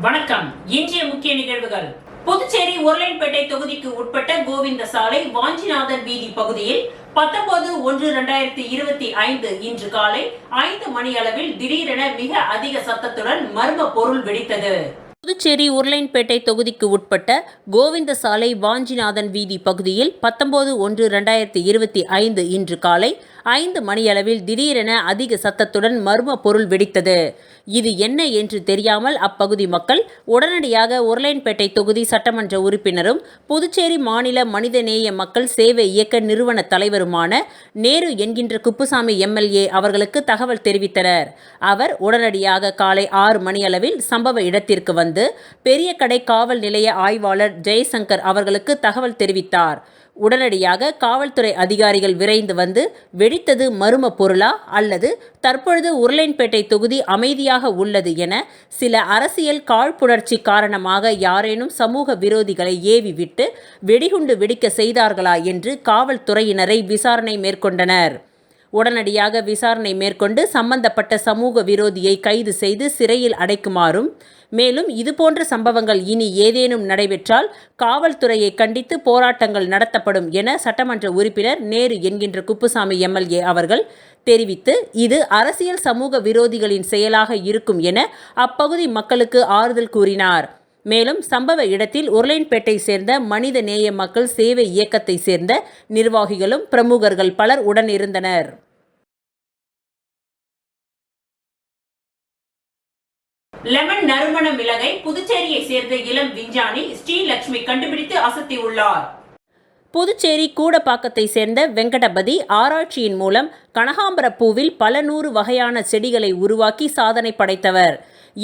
வணக்கம். இன்றைய முக்கிய நிகழ்வுகள். புதுச்சேரி உருளையன்பேட்டை தொகுதிக்கு உட்பட்ட கோவிந்த சாலை வாஞ்சிநாதன் வீதி பகுதியில் 19/1/2025 இன்று காலை 5 மணி அளவில் திடீரென மிக அதிக சத்தத்துடன் மர்ம பொருள் வெடித்தது. புதுச்சேரி உருளையன்பேட்டை தொகுதிக்கு உட்பட்ட கோவிந்த சாலை வாஞ்சிநாதன் வீதி பகுதியில் 19/1/2025 இன்று காலை 5 மணியளவில் திடீரென அதிக சத்தத்துடன் மர்ம பொருள் வெடித்தது. இது என்ன என்று தெரியாமல் அப்பகுதி மக்கள் உடனடியாக உருளையன்பேட்டை தொகுதி சட்டமன்ற உறுப்பினரும் புதுச்சேரி மாநில மனிதநேய மக்கள் சேவை இயக்க நிறுவன தலைவருமான நேரு என்கின்ற குப்புசாமி எம்எல்ஏ அவர்களுக்கு தகவல் தெரிவித்தனர். அவர் உடனடியாக காலை 6 மணியளவில் சம்பவ இடத்திற்கு வந்து பெரிய கடை காவல் நிலைய ஆய்வாளர் ஜெயசங்கர் அவர்களுக்கு தகவல் தெரிவித்தார். உடனடியாக காவல்துறை அதிகாரிகள் விரைந்து வந்து வெடித்தது மர்ம பொருளா அல்லது தற்பொழுது உருளையன்பேட்டை தொகுதி அமைதியாக உள்ளது என சில அரசியல் காழ்ப்புணர்ச்சி காரணமாக யாரேனும் சமூக விரோதிகளை ஏவி விட்டு வெடிகுண்டு வெடிக்க செய்தார்களா என்று காவல்துறையினரை விசாரணை மேற்கொண்டனர். உடனடியாக விசாரணை மேற்கொண்டு சம்பந்தப்பட்ட சமூக விரோதியை கைது செய்து சிறையில் அடைக்குமாறும், மேலும் இதுபோன்ற சம்பவங்கள் இனி ஏதேனும் நடைபெற்றால் காவல்துறையை கண்டித்து போராட்டங்கள் நடத்தப்படும் என சட்டமன்ற உறுப்பினர் நேரு என்கின்ற குப்புசாமி எம்எல்ஏ அவர்கள் தெரிவித்து, இது அரசியல் சமூக விரோதிகளின் செயலாக இருக்கும் என அப்பகுதி மக்களுக்கு ஆறுதல் கூறினார். மேலும் சம்பவ இடத்தில் உருளையன்பேட்டை சேர்ந்த மனித நேய மக்கள் சேவை இயக்கத்தை சேர்ந்த நிர்வாகிகளும் பிரமுகர்கள் பலர் உடன் இருந்தனர். லெமன் நறுமண மிளகை புதுச்சேரியை சேர்ந்த இளம் விஞ்ஞானி ஸ்ரீலட்சுமி கண்டுபிடித்து அசத்தியுள்ளார். புதுச்சேரி கூடப்பாக்கத்தை சேர்ந்த வெங்கடபதி ஆராய்ச்சியின் மூலம் கனகாம்பர பூவில் பல 100 வகையான செடிகளை உருவாக்கி சாதனை படைத்தவர்.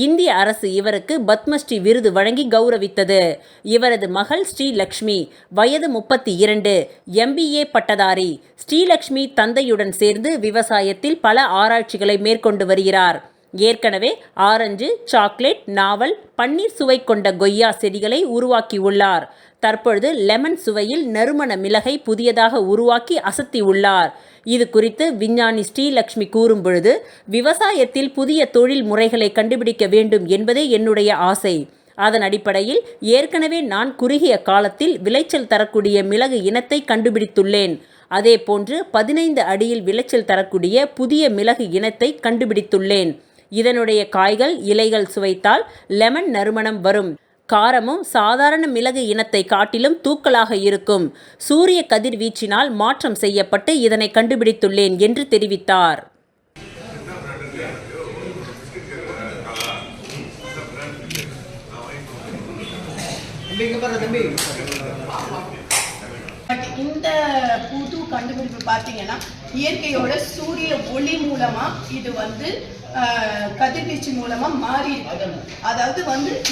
இந்திய அரசு இவருக்கு பத்மஸ்ரீ விருது வழங்கி கௌரவித்தது. இவரது மகள் ஸ்ரீலட்சுமி வயது 32, MBA பட்டதாரி. ஸ்ரீலட்சுமி தந்தையுடன் சேர்ந்து விவசாயத்தில் பல ஆராய்ச்சிகளை மேற்கொண்டு வருகிறார். ஏற்கனவே ஆரஞ்சு, சாக்லேட், நாவல், பன்னீர் சுவை கொண்ட கொய்யா செடிகளை உருவாக்கியுள்ளார். தற்பொழுது லெமன் சுவையில் நறுமண மிளகை புதியதாக உருவாக்கி அசத்தியுள்ளார். இது குறித்து விஞ்ஞானி ஸ்ரீலட்சுமி கூறும் பொழுது, விவசாயத்தில் புதிய தொழில் முறைகளை கண்டுபிடிக்க வேண்டும் என்பதே என்னுடைய ஆசை. அதன் அடிப்படையில் ஏற்கனவே நான் குறுகிய காலத்தில் விளைச்சல் தரக்கூடிய மிளகு இனத்தை கண்டுபிடித்துள்ளேன். அதேபோன்று 15 அடியில் விளைச்சல் தரக்கூடிய புதிய மிளகு இனத்தை கண்டுபிடித்துள்ளேன். இதனுடைய காய்கள், இலைகள் சுவைத்தால் லெமன் நறுமணம் வரும். காரமும் சாதாரண மிளகு இனத்தை காட்டிலும் தூக்கலாக இருக்கும். சூரிய கதிர்வீச்சினால் மாற்றம் செய்யப்பட்டு இதனை கண்டுபிடித்துள்ளேன் என்று தெரிவித்தார். இந்த புது கண்டுபிடிப்பு பார்த்தீங்கன்னா இயற்கையோட சூரிய ஒளி மூலமா இது கதிர்வீச்சு மூலமா மாறி இருக்கு. அதாவது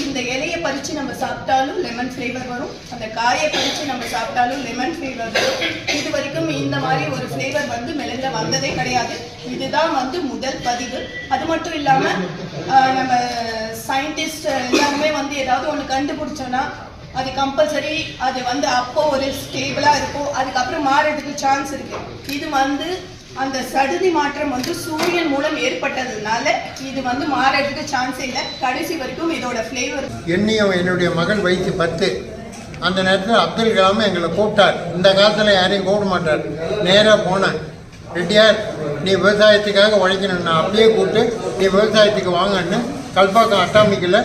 இந்த இலையை பறிச்சு நம்ம சாப்பிட்டாலும் லெமன் ஃப்ளேவர் வரும், அந்த காயை பறிச்சு நம்ம சாப்பிட்டாலும் லெமன் ஃப்ளேவர் வரும். இது வரைக்கும் இந்த மாதிரி ஒரு ஃப்ளேவர் மிளகுல வந்ததே கிடையாது. இதுதான் முதல் பதிவு. அது மட்டும் இல்லாம நம்ம சயின்டிஸ்ட் எல்லாருமே ஏதாவது ஒன்று கண்டுபிடிச்சோன்னா அது கம்பல்சரி அது அப்போ ஒரு ஸ்டேபிளா இருக்கும், அதுக்கப்புறம் மாறதுக்கு சான்ஸ் இருக்கு. இது அந்த சடுதி மாற்றம் சூரியன் மூலம் ஏற்பட்டதுனால இது மாறதுக்கு சான்ஸ் இல்லை. கடைசி வரைக்கும் இதோட ஃப்ளேவர். என்னுடைய மகன் வயசு 10. அந்த நேரத்தில் அப்துல் கலாம் எங்களை கூப்பிட்டார். இந்த காலத்தில் யாரையும் கூப்பிட மாட்டார். நேராக போனேன், ரெட்டியார் நீ விவசாயத்துக்காக உழைக்கணும், நான் அப்படியே கூப்பிட்டு நீ விவசாயத்துக்கு வாங்கன்னு கல்பாக்கம் அட்டாமிக்கில்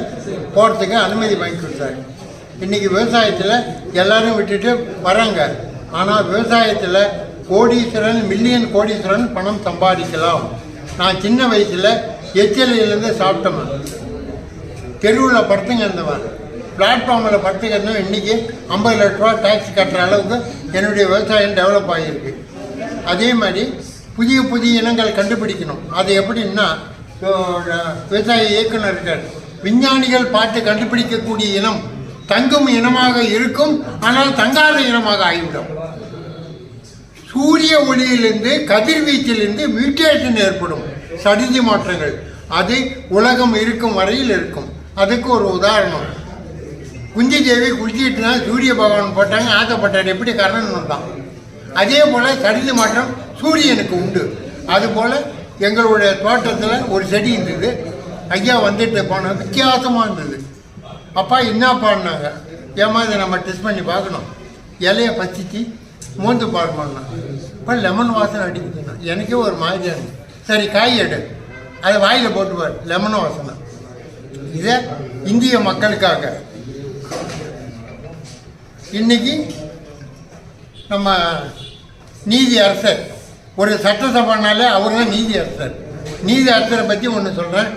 போகிறதுக்கு அனுமதி வாங்கி கொடுத்தாரு. இன்றைக்கி விவசாயத்தில் எல்லாரும் விட்டுட்டு வராங்க. ஆனால் விவசாயத்தில் கோடீஸ்வரன், மில்லியன் கோடீஸ்வரன் பணம் சம்பாதிக்கலாம். நான் சின்ன வயசில் எச்சலையிலேருந்து சாப்பிட்டவன், தெருவில் படுத்துங்க இருந்தவன், பிளாட்ஃபார்மில் படுத்துக்கிறதும் இன்றைக்கி 50 லட்ச ரூபா டேக்ஸ் கட்டுற அளவுக்கு என்னுடைய விவசாயம் டெவலப் ஆகியிருக்கு. அதே மாதிரி புதிய புதிய இனங்கள் கண்டுபிடிக்கணும். அது எப்படின்னா, விவசாய இயக்குனர் இருக்கார், விஞ்ஞானிகள் பார்த்து கண்டுபிடிக்கக்கூடிய இனம் தங்கும் இனமாக இருக்கும், ஆனால் தங்காத இனமாக ஆகிவிடும். சூரிய ஒளியிலிருந்து, கதிர்வீச்சிலிருந்து மியூட்டேஷன் ஏற்படும், சடுதி மாற்றங்கள். அது உலகம் இருக்கும் வரையில் இருக்கும். அதுக்கு ஒரு உதாரணம், குஞ்சி தேவி குடிச்சிட்டுனா சூரிய பகவான் போட்டாங்க, ஆசைப்பட்டார், எப்படி கர்ணன் வந்தான். அதே போல் சடுதி மாற்றம் சூரியனுக்கு உண்டு. அதுபோல் எங்களுடைய தோட்டத்தில் ஒரு செடி இருந்தது, ஐயா வந்துட்டு போன வித்தியாசமாக இருந்தது. அப்பா என்னப்பான்னாங்க. ஏமா இதை நம்ம டெஸ்ட் பண்ணி பார்க்கணும். இலையை பச்சிச்சு மூந்து பார்க்கணும்னா இப்போ லெமன் வாசனை அடிக்குதுன்னா எனக்கே ஒரு மாதிரியாக இருந்துச்சு. சரி காய் எடு, அதை வாயில் போட்டுப்பார், லெமன் வாசனை. இதை இந்திய மக்களுக்காக இன்னைக்கு நம்ம நீதி அரசர், ஒரு சட்டசபைனாலே அவர் தான் நீதி அரசர். நீதி அரசரை பற்றி ஒன்று சொல்கிறேன்.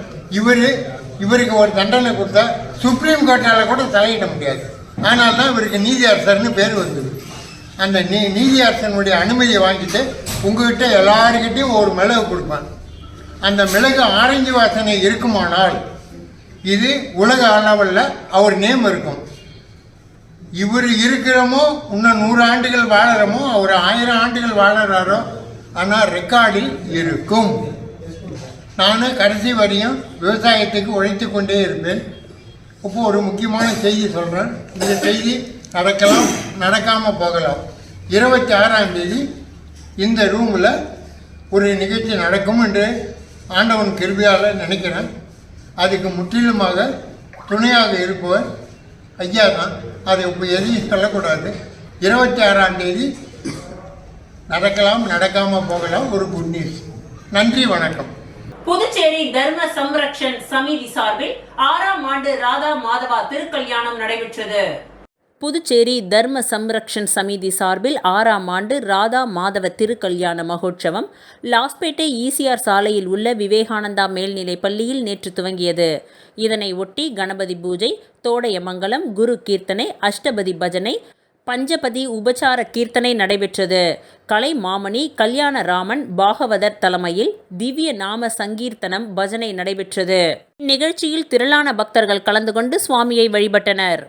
இவருக்கு ஒரு தண்டனை கொடுத்தா சுப்ரீம் கோர்ட்டால் கூட தலையிட முடியாது. அதனால தான் இவருக்கு நீதி அரசர்னு பேர் வந்தது. அந்த நீதி அரசனுடைய அனுமதியை வாங்கிட்டு உங்ககிட்ட எல்லாருக்கிட்டையும் ஒரு மிளகு கொடுப்பேன். அந்த மிளகு ஆரஞ்சு வாசனை இருக்குமானால் இது உலக அளவில் அவர் நேம் இருக்கும். இவர் இருக்கிறமோ இன்னும் 100 ஆண்டுகள் வாழறமோ, அவர் 1000 ஆண்டுகள் வாழறாரோ, ஆனால் ரெக்கார்டில் இருக்கும். நான் கடைசி வரையும் விவசாயத்துக்கு உழைத்து கொண்டே இருப்பேன். இப்போ ஒரு முக்கியமான செய்தி சொல்கிறேன். இந்த செய்தி நடக்கலாம், நடக்காமல் போகலாம். 26ஆம் தேதி இந்த ரூமில் ஒரு நிகழ்ச்சி நடக்கும் என்று ஆண்டவன் கிருபையால் நினைக்கிறேன். அதுக்கு முற்றிலுமாக துணையாக இருப்பவர் ஐயா தான். அதை இப்போ எதையும் சொல்லக்கூடாது. 26ஆம் தேதி நடக்கலாம், நடக்காமல் போகலாம். ஒரு குட் நியூஸ். நன்றி, வணக்கம். புதுச்சேரி தர்ம சம்ரக்ஷன் சமிதி சார்பில் 6ஆம் ஆண்டு ராதா மாதவா திருக்கல்யாணம் நடைபெற்றது. புதுச்சேரி தர்ம சம்ரக்ஷன் சமிதி சார்பில் 6ஆம் ஆண்டு ராதா மாதவ திருக்கல்யாண மகோற்சவம் லாஸ்பேட்டை ஈசிஆர் சாலையில் உள்ள விவேகானந்தா மேல்நிலைப் பள்ளியில் நேற்று துவங்கியது. இதனை ஒட்டி கணபதி பூஜை, தோடையமங்கலம், குரு கீர்த்தனை, அஷ்டபதி பஜனை, பஞ்சபதி உபசார கீர்த்தனை நடைபெற்றது. கலை மாமணி கல்யாணராமன் பாகவதர் தலைமையில் திவ்ய நாம சங்கீர்த்தனம் பஜனை நடைபெற்றது. இந்நிகழ்ச்சியில் திரளான பக்தர்கள் கலந்து கொண்டு சுவாமியை வழிபட்டனர்.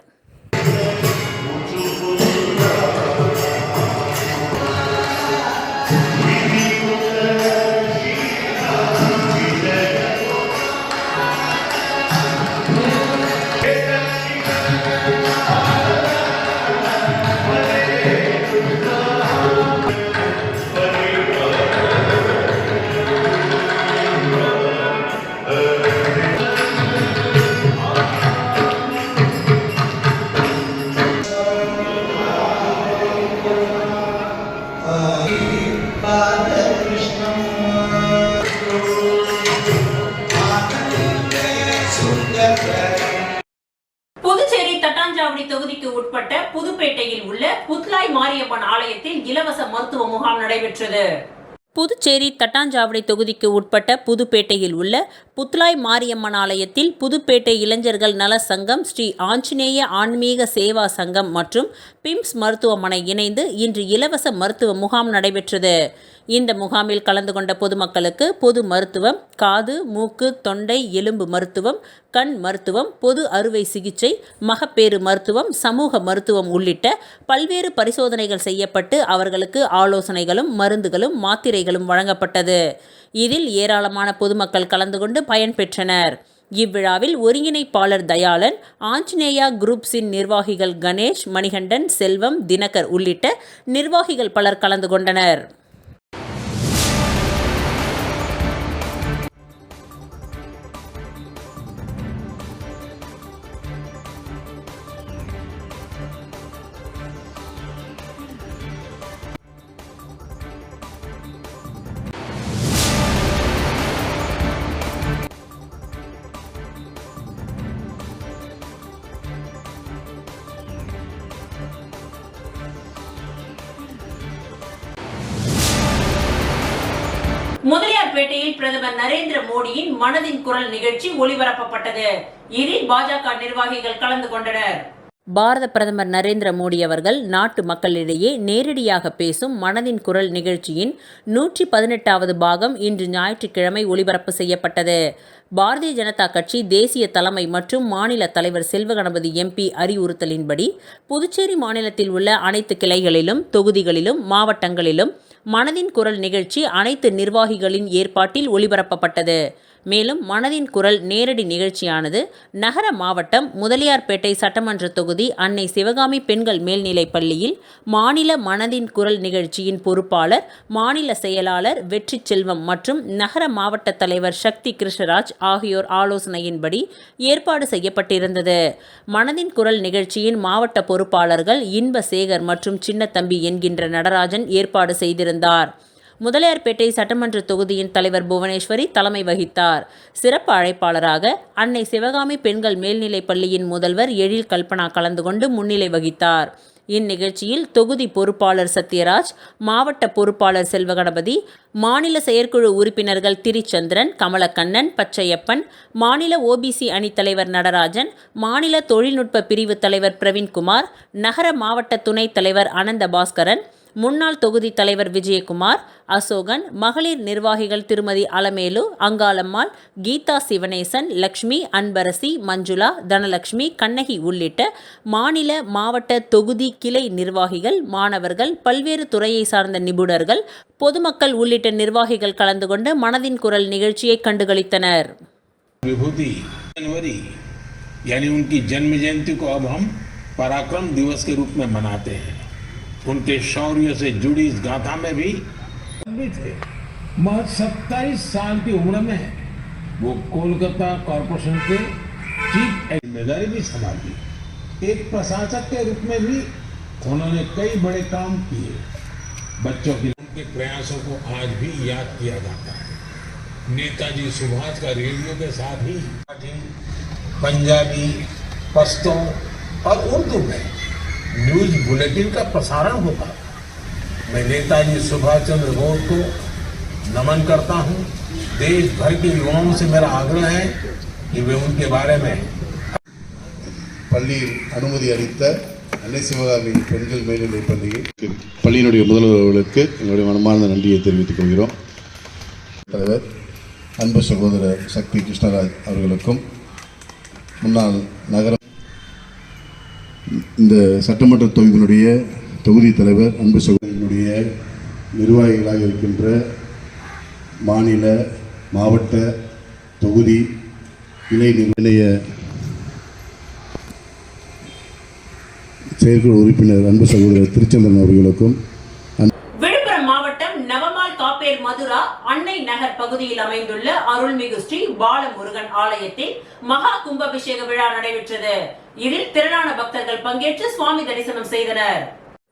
புதுச்சேரி தட்டாஞ்சாவடி தொகுதிக்கு உட்பட்ட புதுப்பேட்டையில் உள்ள புத்லாய் மாரியம்மன் ஆலயத்தில் இலவச மருத்துவ முகாம் நடைபெற்றது. புதுச்சேரி தட்டாஞ்சாவடி தொகுதிக்கு உட்பட்ட புதுப்பேட்டையில் உள்ள புத்லாய் மாரியம்மன் ஆலயத்தில் புதுப்பேட்டை இளைஞர்கள் நல சங்கம், ஸ்ரீ ஆஞ்சநேய ஆன்மீக சேவா சங்கம் மற்றும் பிம்ஸ் மருத்துவமனை இணைந்து இன்று இலவச மருத்துவ முகாம் நடைபெற்றது. இந்த முகாமில் கலந்து கொண்ட பொதுமக்களுக்கு பொது மருத்துவம், காது, மூக்கு, தொண்டை, எலும்பு மருத்துவம், கண் மருத்துவம், பொது அறுவை சிகிச்சை, மகப்பேறு மருத்துவம், சமூக மருத்துவம் உள்ளிட்ட பல்வேறு பரிசோதனைகள் செய்யப்பட்டு அவர்களுக்கு ஆலோசனைகளும் மருந்துகளும் மாத்திரைகளும் வழங்கப்பட்டது. இதில் ஏராளமான பொதுமக்கள் கலந்து கொண்டு பயன்பெற்றனர். இவ்விழாவில் ஒருங்கிணைப்பாளர் தயாளன், ஆஞ்சநேயா குரூப்ஸின் நிர்வாகிகள் கணேஷ், மணிகண்டன், செல்வம், தினகர் உள்ளிட்ட நிர்வாகிகள் பலர் கலந்து கொண்டனர். முதலியார்பேட்டையில் பிரதமர் நரேந்திர மோடியின் மனதின் குரல் நிகழ்ச்சி ஒளிபரப்பப்பட்டது. இதில் பாஜக நிர்வாகிகள் கலந்து கொண்டனர். பாரத பிரதமர் நரேந்திர மோடி அவர்கள் நாட்டு மக்களிடையே நேரடியாக பேசும் மனதின் குரல் நிகழ்ச்சியின் 118வது பாகம் இன்று ஞாயிற்றுக்கிழமை ஒளிபரப்பு செய்யப்பட்டது. பாரதிய ஜனதா கட்சி தேசிய தலைமை மற்றும் மாநில தலைவர் செல்வகணபதி MP அறிவுறுத்தலின்படி புதுச்சேரி மாநிலத்தில் உள்ள அனைத்து கிளைகளிலும், தொகுதிகளிலும், மாவட்டங்களிலும் மனதின் குரல் நிகழ்ச்சி அனைத்து நிர்வாகிகளின் ஏற்பாட்டில் ஒளிபரப்பப்பட்டது. மேலும் மனதின் குரல் நேரடி நிகழ்ச்சியானது நகர மாவட்டம் முதலியார்பேட்டை சட்டமன்ற தொகுதி அன்னை சிவகாமி பெண்கள் மேல்நிலைப் பள்ளியில் மாநில மனதின் குரல் நிகழ்ச்சியின் பொறுப்பாளர், மாநில செயலாளர் வெற்றி செல்வம் மற்றும் நகர மாவட்ட தலைவர் சக்தி கிருஷ்ணராஜ் ஆகியோர் ஆலோசனையின்படி ஏற்பாடு செய்யப்பட்டிருந்தது. மனதின் குரல் நிகழ்ச்சியின் மாவட்ட பொறுப்பாளர்கள் இன்பசேகர் மற்றும் சின்னத்தம்பி என்கின்ற நடராஜன் ஏற்பாடு செய்திருந்தார். முதலியார்பேட்டை சட்டமன்ற தொகுதியின் தலைவர் புவனேஸ்வரி தலைமை வகித்தார். சிறப்பு அழைப்பாளராக அன்னை சிவகாமி பெண்கள் மேல்நிலைப் பள்ளியின் முதல்வர் எழில் கல்பனா கலந்து கொண்டு முன்னிலை வகித்தார். இந்நிகழ்ச்சியில் தொகுதி பொறுப்பாளர் சத்யராஜ், மாவட்ட பொறுப்பாளர் செல்வகணபதி, மாநில செயற்குழு உறுப்பினர்கள் திரிச்சந்திரன், கமலக்கண்ணன், பச்சையப்பன், மாநில ஓபிசி அணித்தலைவர் நடராஜன், மாநில தொழில்நுட்ப பிரிவு தலைவர் பிரவீன்குமார், நகர மாவட்ட துணைத் தலைவர் அனந்த பாஸ்கரன், முன்னாள் தொகுதி தலைவர் விஜயகுமார், அசோகன், மகளிர் நிர்வாகிகள் திருமதி அலமேலு, அங்காளம்மாள், கீதா சிவனேசன், லக்ஷ்மி, அன்பரசி, மஞ்சுளா, தனலட்சுமி, கண்ணகி உள்ளிட்ட மாநில மாவட்ட தொகுதி கிளை நிர்வாகிகள், மாணவர்கள், பல்வேறு துறையை சார்ந்த நிபுணர்கள், பொதுமக்கள் உள்ளிட்ட நிர்வாகிகள் கலந்து கொண்டு மனதின் குரல் நிகழ்ச்சியை கண்டுகளித்தனர். विभूति जनवरी यानी उनकी जन्म जयंती को अब हम पराक्रम दिवस के रूप में मनाते हैं। उनके शौर्य से जुड़ी इस गाथा में भी थे। महज 27 साल की उम्र में वो कोलकाता कॉरपोरेशन के चीफ जिम्मेदारी भी संभाली। एक प्रशासक के रूप में भी उन्होंने कई बड़े काम किए। बच्चों के उनके प्रयासों को आज भी याद किया जाता है। नेताजी सुभाष का रेडियो के साथ ही पंजाबी, पश्तो और उर्दू में न्यूज बुलेटिन का प्रसारण होता। मैं नेताजी सुभाष चंद्र बोस को नमन करता हूं। देश भर के युवाओं से मेरा आग्रह है कि वे उनके बारे में பள்ளியில் அனுமதி அளித்த அன்னை சிவகாமி பெண்கள் மேல்நிலைப் பள்ளியில் பள்ளியினுடைய முதல்வர் அவர்களுக்கு எங்களுடைய மனமார்ந்த நன்றியை தெரிவித்துக் கொள்கிறோம். தலைவர் அன்பு சகோதரர் சக்தி கிருஷ்ணராஜ் அவர்களுக்கும், முன்னாள் நகர இந்த சட்டமன்ற தொகுதியினுடைய தொகுதி தலைவர் அன்பு சகோதரனுடைய நிர்வாகிகளாக இருக்கின்ற மாநில மாவட்ட தொகுதி இணை நிலைய செயற்குழு உறுப்பினர் அன்பு சகோதரர் திருச்சந்திரன் அவர்களுக்கும், விழுப்புரம் மாவட்டம் நவமால் காப்பேர் மதுரா அன்னை நகர் பகுதியில் அமைந்துள்ள அருள்மிகு ஸ்ரீ பாலமுருகன் ஆலயத்தில் மகா கும்பாபிஷேக விழா நடைபெற்றது. இதில் திரளான பக்தர்கள் பங்கேற்று சுவாமி தரிசனம் செய்தனர்.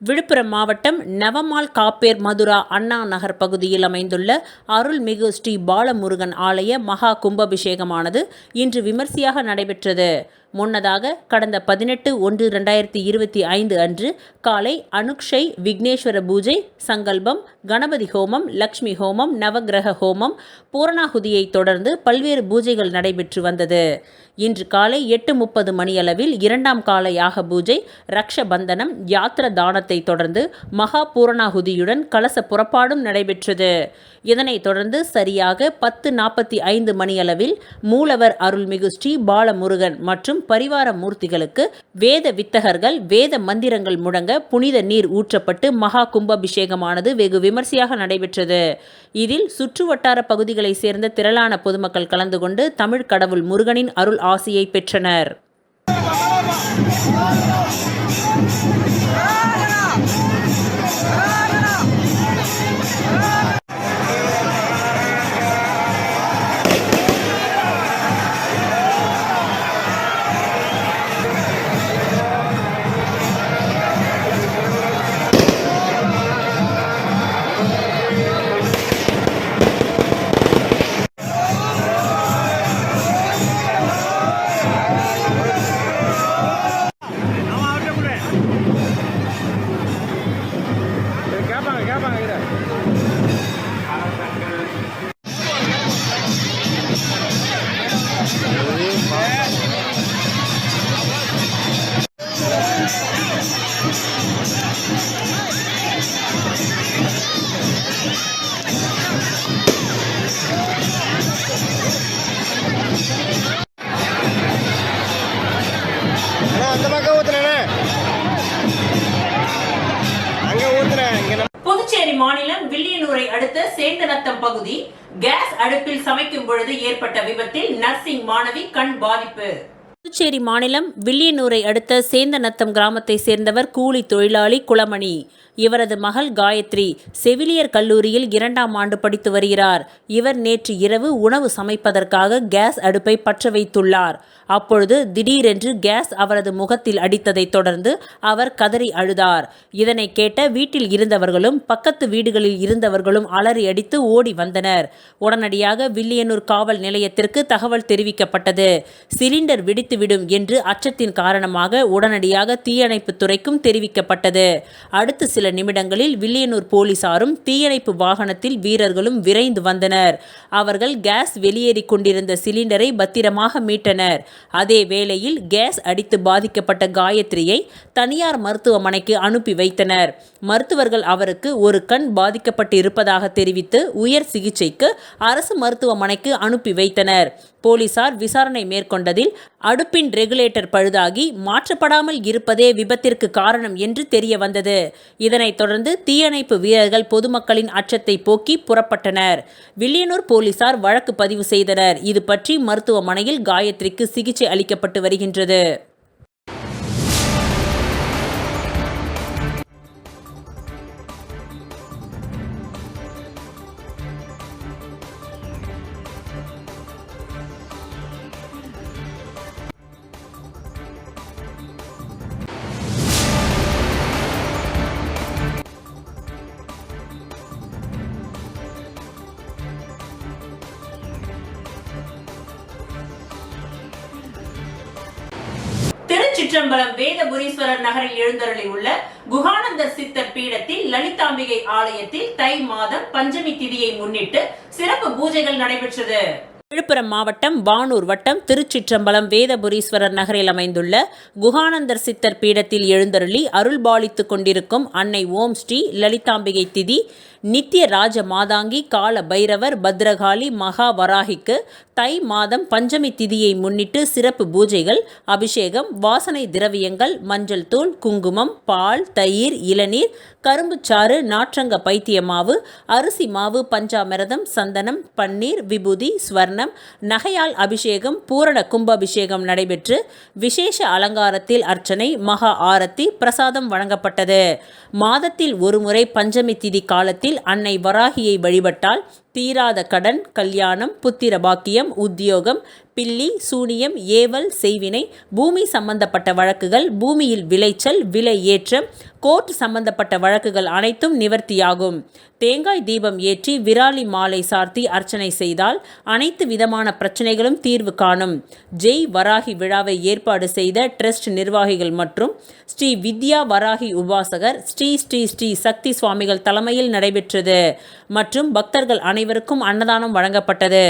விழுப்புரம் மாவட்டம் நவமால் காப்பேர் மதுரா அண்ணா நகர் பகுதியில் அமைந்துள்ள அருள்மிகு ஸ்ரீ பாலமுருகன் ஆலய மகா கும்பாபிஷேகமானது இன்று விமர்சையாக நடைபெற்றது. முன்னதாக கடந்த 18/1/2025 அன்று காலை அனுக்ஷை விக்னேஸ்வர பூஜை, சங்கல்பம், கணபதி ஹோமம், லக்ஷ்மி ஹோமம், நவகிரக ஹோமம், பூரணாகுதியை தொடர்ந்து பல்வேறு பூஜைகள் நடைபெற்று வந்தது. இன்று காலை 8:30 மணியளவில் 2ஆம் கால யாக பூஜை, ரக்ஷபந்தனம், யாத்திர தானத்தை தொடர்ந்து மகா பூரணாகுதியுடன் கலச புறப்பாடும் நடைபெற்றது. இதனைத் தொடர்ந்து சரியாக 10:45 மணியளவில் மூலவர் அருள்மிகு ஸ்ரீ பாலமுருகன் மற்றும் பரிவார மூர்த்திகளுக்கு வேத வித்தகர்கள் வேத மந்திரங்கள் முழங்க புனித நீர் ஊற்றப்பட்டு மகா கும்பாபிஷேகமானது வெகு விமர்சையாக நடைபெற்றது. இதில் சுற்றுவட்டார பகுதிகளை சேர்ந்த திரளான பொதுமக்கள் கலந்து கொண்டு தமிழ் கடவுள் முருகனின் அருள் ஆசியை பெற்றனர். புதுச்சேரி மாநிலம் வில்லியனூரை அடுத்த சேந்தநத்தம் பகுதி கேஸ் அடுப்பில் சமைக்கும் பொழுது ஏற்பட்ட விபத்தில் நர்சிங் மாணவி கண் பாதிப்பு. புதுச்சேரி மாநிலம் வில்லியனூரை அடுத்த சேந்தநத்தம் கிராமத்தை சேர்ந்தவர் கூலி தொழிலாளி குளமணி. இவரது மகள் காயத்ரி செவிலியர் கல்லூரியில் 2ஆம் ஆண்டு படித்து வருகிறார். இவர் நேற்று இரவு உணவு சமைப்பதற்காக கேஸ் அடுப்பை பற்ற வைத்துள்ளார். அப்பொழுது திடீரென்று கேஸ் அவரது முகத்தில் அடித்ததை தொடர்ந்து அவர் கதறி அழுதார். இதனை கேட்ட வீட்டில் இருந்தவர்களும் பக்கத்து வீடுகளில் இருந்தவர்களும் அலறி அடித்து ஓடி வந்தனர். உடனடியாக வில்லியனூர் காவல் நிலையத்திற்கு தகவல் தெரிவிக்கப்பட்டது. சிலிண்டர் வெடித்துவிடும் என்று அச்சத்தின் காரணமாக உடனடியாக தீயணைப்பு துறைக்கும் தெரிவிக்கப்பட்டது. அடுத்த சில நிமிடங்களில் வில்லியனூர் போலீசாரும் தீயணைப்பு வாகனத்தில் வீரர்களும் விரைந்து வந்தனர். அவர்கள் கேஸ் வெளியேறி கொண்டிருந்த சிலிண்டரை பத்திரமாக மீட்டனர். அதே வேளையில் கேஸ் அடித்து பாதிக்கப்பட்ட காயத்ரியை தனியார் மருத்துவமனைக்கு அனுப்பி வைத்தனர். மருத்துவர்கள் அவருக்கு ஒரு கண் பாதிக்கப்பட்டு இருப்பதாக தெரிவித்து உயர் சிகிச்சைக்கு அரசு மருத்துவமனைக்கு அனுப்பி வைத்தனர். போலீசார் விசாரணை மேற்கொண்டதில் அடுப்பின் ரெகுலேட்டர் பழுதாகி மாற்றப்படாமல் இருப்பதே விபத்திற்கு காரணம் என்று தெரிய வந்தது. இதனைத் தொடர்ந்து தீயணைப்பு வீரர்கள் பொதுமக்களின் அச்சத்தை போக்கி புறப்பட்டனர். வில்லியனூர் போலீசார் வழக்கு பதிவு செய்தனர். இது பற்றி மருத்துவமனையில் காயத்ரிக்கு சிகிச்சை அளிக்கப்பட்டு வருகின்றது. திருச்சிற்றம்பலம் வேதபுரீஸ்வரர் நகரில் எழுந்தருளி உள்ள குகானந்தர் சித்தர் பீடத்தில் லலிதாம்பிகை ஆலயத்தில் தை மாதம் பஞ்சமி திதியை முன்னிட்டு சிறப்பு பூஜைகள் நடைபெற்றது. விழுப்புரம் மாவட்டம் வானூர் வட்டம் திருச்சிற்றம்பலம் வேதபுரீஸ்வரர் நகரில் அமைந்துள்ள குகானந்தர் சித்தர் பீடத்தில் எழுந்தருளி அருள்பாலித்து கொண்டிருக்கும் அன்னை ஓம் ஸ்ரீ லலிதாம்பிகை திதி நித்திய ராஜ மாதாங்கி கால பைரவர் பத்ரகாளி மகா வராகிக்கு தை மாதம் பஞ்சமி திதியை முன்னிட்டு சிறப்பு பூஜைகள், அபிஷேகம், வாசனை திரவியங்கள், மஞ்சள் தூள், குங்குமம், பால், தயிர், இளநீர், கரும்புச்சாறு, நாற்றங்க பைத்திய மாவு, அரிசி மாவு, பஞ்சாமிரதம், சந்தனம், பன்னீர், விபூதி, ஸ்வர்ணம், நகையால் அபிஷேகம், பூரண கும்பாபிஷேகம் நடைபெற்று விசேஷ அலங்காரத்தில் அர்ச்சனை, மகா ஆரத்தி, பிரசாதம் வழங்கப்பட்டது. மாதத்தில் ஒருமுறை பஞ்சமி திதி காலத்தில் அன்னை வராகியை வழிபட்டால் தீராத கடன், கல்யாணம், புத்திர பாக்கியம், உத்தியோகம், பில்லி, சூனியம், ஏவல், செய்வினை, பூமி சம்பந்தப்பட்ட வழக்குகள், பூமியில் விளைச்சல், விலை ஏற்றம், கோர்ட் சம்பந்தப்பட்ட வழக்குகள் அனைத்தும் நிவர்த்தியாகும். தேங்காய் தீபம் ஏற்றி விராலி மாலை சார்த்தி அர்ச்சனை செய்தால் அனைத்து விதமான பிரச்சனைகளும் தீர்வு காணும். ஜெய் வராகி விழாவை ஏற்பாடு செய்த ட்ரஸ்ட் நிர்வாகிகள் மற்றும் ஸ்ரீ வித்யா வராகி உபாசகர் ஸ்ரீ ஸ்ரீ ஸ்ரீ சக்தி சுவாமிகள் தலைமையில் நடைபெற்றது. மற்றும் பக்தர்கள் அனைவருக்கும் அன்னதானம் வழங்கப்பட்டது.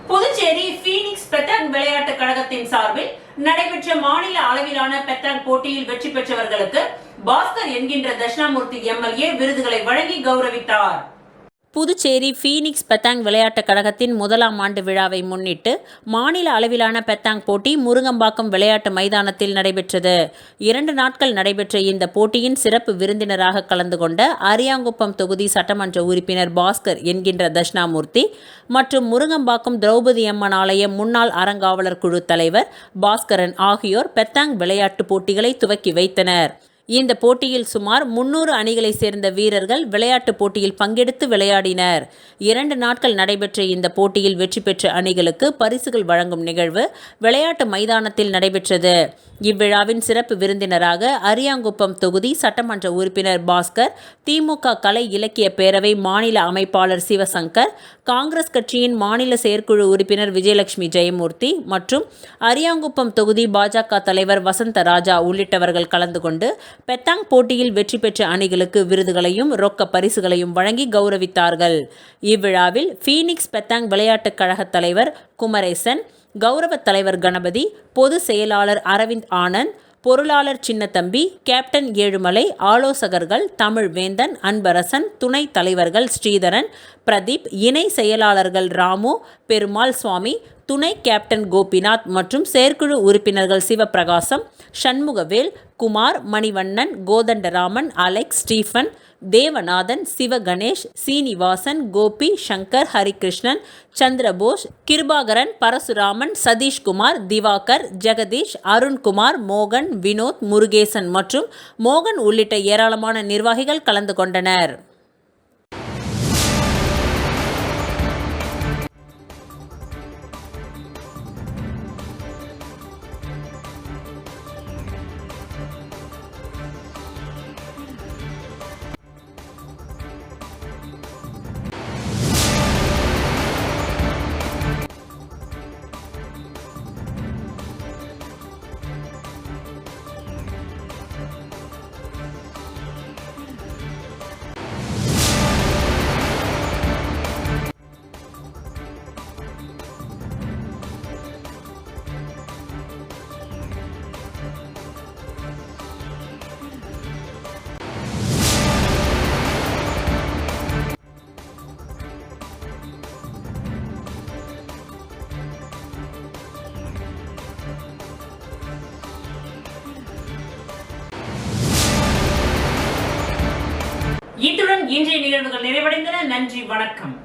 புதுச்சேரி பீனிக்ஸ் பெத்தாங் விளையாட்டு கழகத்தின் சார்பில் நடைபெற்ற மாநில அளவிலான பெத்தாங் போட்டியில் வெற்றி பெற்றவர்களுக்கு பாஸ்கர் என்கின்ற தட்சிணாமூர்த்தி எம்எல்ஏ விருதுகளை வழங்கி கௌரவித்தார். புதுச்சேரி பீனிக்ஸ் பெத்தாங் விளையாட்டுக் கழகத்தின் 1ஆம் ஆண்டு விழாவை முன்னிட்டு மாநில அளவிலான பெத்தாங் போட்டி முருங்கம்பாக்கம் விளையாட்டு மைதானத்தில் நடைபெற்றது. 2 நாட்கள் நடைபெற்ற இந்த போட்டியின் சிறப்பு விருந்தினராக கலந்து கொண்ட அரியாங்குப்பம் தொகுதி சட்டமன்ற உறுப்பினர் பாஸ்கர் என்கின்ற தட்சிணாமூர்த்தி மற்றும் முருங்கம்பாக்கம் திரௌபதி அம்மன் ஆலய முன்னாள் அறங்காவலர் குழு தலைவர் பாஸ்கரன் ஆகியோர் பெத்தாங் விளையாட்டு போட்டிகளை துவக்கி வைத்தனர். இந்த போட்டியில் சுமார் 300 அணிகளை சேர்ந்த வீரர்கள் விளையாட்டுப் போட்டியில் பங்கெடுத்து விளையாடினர். 2 நாட்கள் நடைபெற்ற இந்த போட்டியில் வெற்றி பெற்ற அணிகளுக்கு பரிசுகள் வழங்கும் நிகழ்வு விளையாட்டு மைதானத்தில் நடைபெற்றது. இவ்விழாவின் சிறப்பு விருந்தினராக அரியாங்குப்பம் தொகுதி சட்டமன்ற உறுப்பினர் பாஸ்கர், திமுக கலை இலக்கிய பேரவை மாநில அமைப்பாளர் சிவசங்கர், காங்கிரஸ் கட்சியின் மாநில செயற்குழு உறுப்பினர் விஜயலட்சுமி ஜெயமூர்த்தி மற்றும் அரியாங்குப்பம் தொகுதி பாஜக தலைவர் வசந்த ராஜா உள்ளிட்டவர்கள் கலந்து கொண்டு பெத்தாங் போட்டியில் வெற்றி பெற்ற அணிகளுக்கு விருதுகளையும் ரொக்க பரிசுகளையும் வழங்கி கௌரவித்தார்கள். இவ்விழாவில் பீனிக்ஸ் பெத்தாங் விளையாட்டுக் கழக தலைவர் குமரேசன், கௌரவ தலைவர் கணபதி, பொதுச் செயலாளர் அரவிந்த் ஆனந்த், பொருளாளர் சின்னத்தம்பி, கேப்டன் ஏழுமலை, ஆலோசகர்கள் தமிழ்வேந்தன், அன்பரசன், துணைத் தலைவர்கள் ஸ்ரீதரன், பிரதீப், இணை செயலாளர்கள் ராமு, பெருமாள் சுவாமி, துணை கேப்டன் கோபிநாத் மற்றும் செயற்குழு உறுப்பினர்கள் சிவபிரகாசம், சண்முகவேல், குமார், மணிவண்ணன், கோதண்டராமன், அலெக்ஸ், ஸ்டீஃபன், தேவநாதன், சிவகணேஷ், சீனிவாசன், கோபி, சங்கர், ஹரிகிருஷ்ணன், சந்திரபோஸ், கிருபாகரன், பரசுராமன், சதீஷ்குமார், திவாகர், ஜெகதீஷ், அருண்குமார், மோகன், வினோத், முருகேசன் மற்றும் மோகன் உள்ளிட்ட ஏராளமான நிர்வாகிகள் கலந்து கொண்டனர். இத்துடன் இன்றைய நிகழ்வுகள் நிறைவடைந்தன. நன்றி, வணக்கம்.